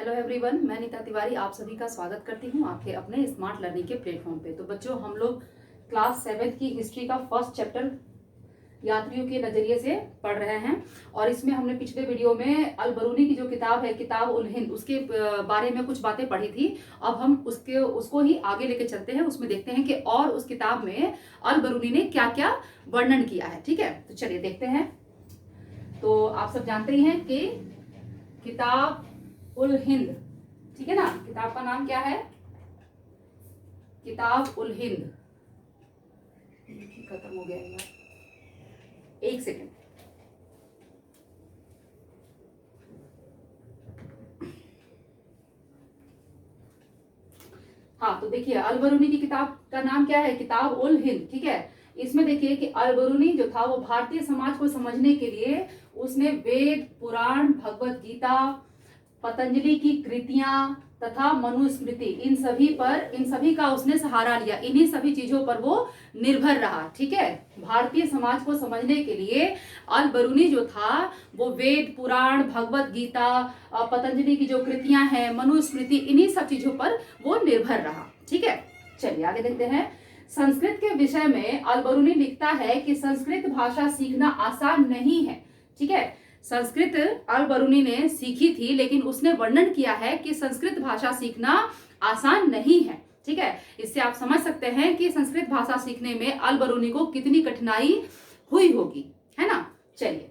Hello everyone, मैं नीता तिवारी आप सभी का स्वागत करती हूँ आपके अपने स्मार्ट लर्निंग के प्लेटफॉर्म पे। तो बच्चों, हम लोग क्लास 7 की हिस्ट्री का फर्स्ट चैप्टर यात्रियों के नजरिए से पढ़ रहे हैं। और इसमें हमने पिछले वीडियो में अल बरूनी की जो किताब है, किताब उल हिंद, उसके बारे में कुछ बातें पढ़ी थी। अब हम उसको ही आगे लेके चलते हैं। उसमें देखते हैं कि और उस किताब में अल बरूनी ने क्या क्या वर्णन किया है। ठीक है, तो चलिए देखते हैं। तो आप सब जानते ही हैं कि किताब उल हिंद, ठीक है ना, किताब का नाम क्या है? किताब उल हिंद। खत्म हो गया यार, एक सेकेंड। हाँ, तो देखिए अल बरूनी की किताब का नाम क्या है? किताब उल हिंद। ठीक है, इसमें देखिए कि अल बरूनी जो था वो भारतीय समाज को समझने के लिए उसने वेद, पुराण, भगवत गीता, पतंजलि की कृतियां तथा मनुस्मृति, इन सभी का उसने सहारा लिया। इन्हीं सभी चीजों पर वो निर्भर रहा। ठीक है, भारतीय समाज को समझने के लिए अल बरूनी जो था वो वेद, पुराण, भगवत गीता, पतंजलि की जो कृतियां हैं, मनुस्मृति, इन्हीं सब चीजों पर वो निर्भर रहा। ठीक है, चलिए आगे देखते हैं। संस्कृत के विषय में अल बरूनी लिखता है कि संस्कृत भाषा सीखना आसान नहीं है। ठीक है, संस्कृत अल बरूनी ने सीखी थी, लेकिन उसने वर्णन किया है कि संस्कृत भाषा सीखना आसान नहीं है। ठीक है, इससे आप समझ सकते हैं कि संस्कृत भाषा सीखने में अल बरूनी को कितनी कठिनाई हुई होगी, है ना। चलिए,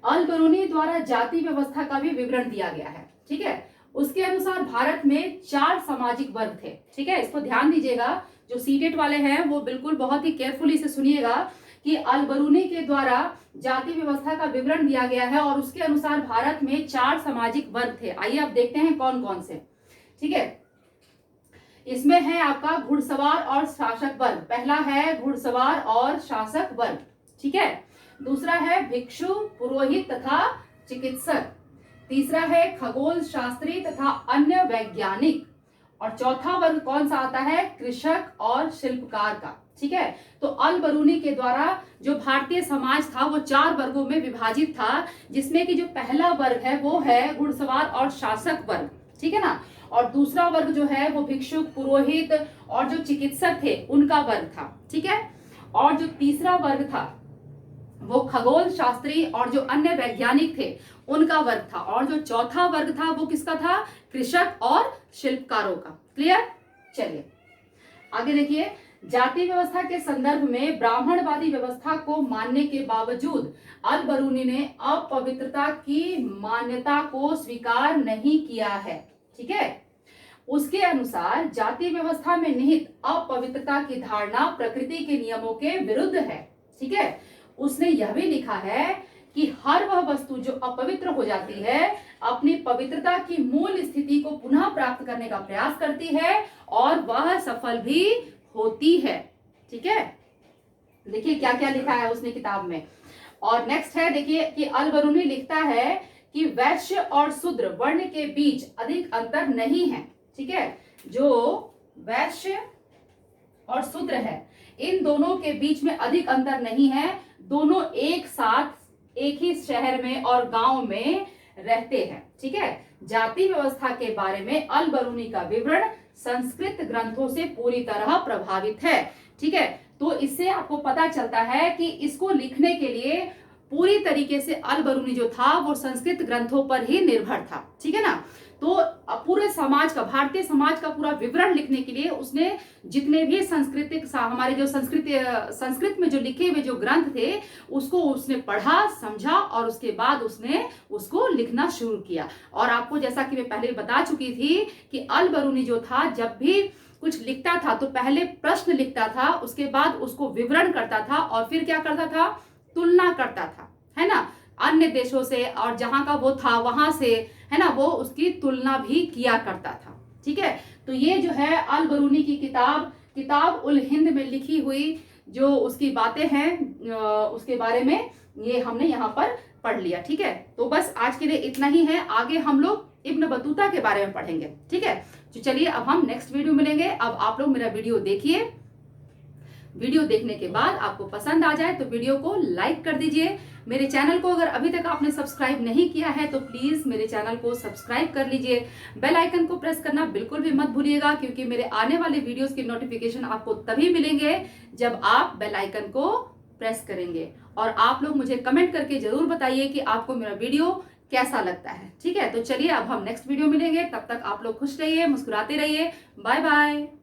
अल बरूनी द्वारा जाति व्यवस्था का भी विवरण दिया गया है। ठीक है, उसके अनुसार भारत में 4 सामाजिक वर्ग थे। ठीक है, इसको ध्यान दीजिएगा, जो सीटेट वाले हैं वो बिल्कुल बहुत ही केयरफुली से सुनिएगा कि अल बरूनी के द्वारा जाति व्यवस्था का विवरण दिया गया है और उसके अनुसार भारत में 4 सामाजिक वर्ग थे। आइए अब देखते हैं कौन कौन से। ठीक है, इसमें है आपका घुड़सवार और शासक वर्ग। पहला है घुड़सवार और शासक वर्ग। ठीक है, दूसरा है भिक्षु, पुरोहित तथा चिकित्सक। तीसरा है खगोल शास्त्री तथा अन्य वैज्ञानिक। और चौथा वर्ग कौन सा आता है? कृषक और शिल्पकार का। ठीक है, तो अल बरूनी के द्वारा जो भारतीय समाज था वो 4 वर्गों में विभाजित था, जिसमें कि जो पहला वर्ग है वो है घुड़सवार और शासक वर्ग। ठीक है ना, और दूसरा वर्ग जो है वो भिक्षुक, पुरोहित और जो चिकित्सक थे उनका वर्ग था। ठीक है, और जो तीसरा वर्ग था वो खगोल शास्त्री और जो अन्य वैज्ञानिक थे उनका वर्ग था। और जो चौथा वर्ग था वो किसका था? कृषक और शिल्पकारों का। क्लियर? चलिए आगे देखिए। जाति व्यवस्था के संदर्भ में ब्राह्मणवादी व्यवस्था को मानने के बावजूद अल बरूनी ने अपवित्रता की मान्यता को स्वीकार नहीं किया है। ठीक है, उसके अनुसार जाति व्यवस्था में निहित अपवित्रता की धारणा प्रकृति के नियमों के विरुद्ध है। ठीक है, उसने यह भी लिखा है कि हर वह वस्तु जो अपवित्र हो जाती है अपनी पवित्रता की मूल स्थिति को पुनः प्राप्त करने का प्रयास करती है और वह सफल भी होती है। ठीक है, देखिए क्या क्या लिखा है उसने किताब में। और नेक्स्ट है देखिए कि अल बरूनी लिखता है कि वैश्य और शूद्र वर्ण के बीच अधिक अंतर नहीं है। ठीक है, जो वैश्य और शूद्र है इन दोनों के बीच में अधिक अंतर नहीं है। दोनों एक साथ एक ही शहर में और गांव में रहते हैं। ठीक है, जाति व्यवस्था के बारे में अल बरूनी का विवरण संस्कृत ग्रंथों से पूरी तरह प्रभावित है। ठीक है, तो इससे आपको पता चलता है कि इसको लिखने के लिए पूरी तरीके से अल बरूनी जो था वो संस्कृत ग्रंथों पर ही निर्भर था। ठीक है ना, तो पूरे समाज का, भारतीय समाज का पूरा विवरण लिखने के लिए उसने जितने भी हमारे जो संस्कृत में जो लिखे हुए जो ग्रंथ थे उसको उसने पढ़ा, समझा और उसके बाद उसने उसको लिखना शुरू किया। और आपको जैसा कि मैं पहले बता चुकी थी कि अल बरूनी जो था जब भी कुछ लिखता था तो पहले प्रश्न लिखता था, उसके बाद उसको विवरण करता था और फिर क्या करता था? तुलना करता था, है ना, अन्य देशों से, और जहां का वो था वहां से, है ना, वो उसकी तुलना भी किया करता था। ठीक है, तो ये जो है अल बरूनी की किताब उल हिंद में लिखी हुई जो उसकी बातें हैं उसके बारे में ये हमने यहाँ पर पढ़ लिया। ठीक है, तो बस आज के लिए इतना ही है। आगे हम लोग इब्न बतूता के बारे में पढ़ेंगे। ठीक है, तो चलिए अब हम नेक्स्ट वीडियो मिलेंगे। अब आप लोग मेरा वीडियो देखिए। वीडियो देखने के बाद आपको पसंद आ जाए तो वीडियो को लाइक कर दीजिए, मेरे चैनल को अगर अभी तक आपने सब्सक्राइब नहीं किया है तो प्लीज मेरे चैनल को सब्सक्राइब कर लीजिए। बेल आइकन को प्रेस करना बिल्कुल भी मत भूलिएगा, क्योंकि मेरे आने वाले वीडियोस की नोटिफिकेशन आपको तभी मिलेंगे जब आप बेल आइकन को प्रेस करेंगे। और आप लोग मुझे कमेंट करके जरूर बताइए कि आपको मेरा वीडियो कैसा लगता है। ठीक है, तो चलिए अब हम नेक्स्ट वीडियो मिलेंगे, तब तक आप लोग खुश रहिए, मुस्कुराते रहिए। Bye bye.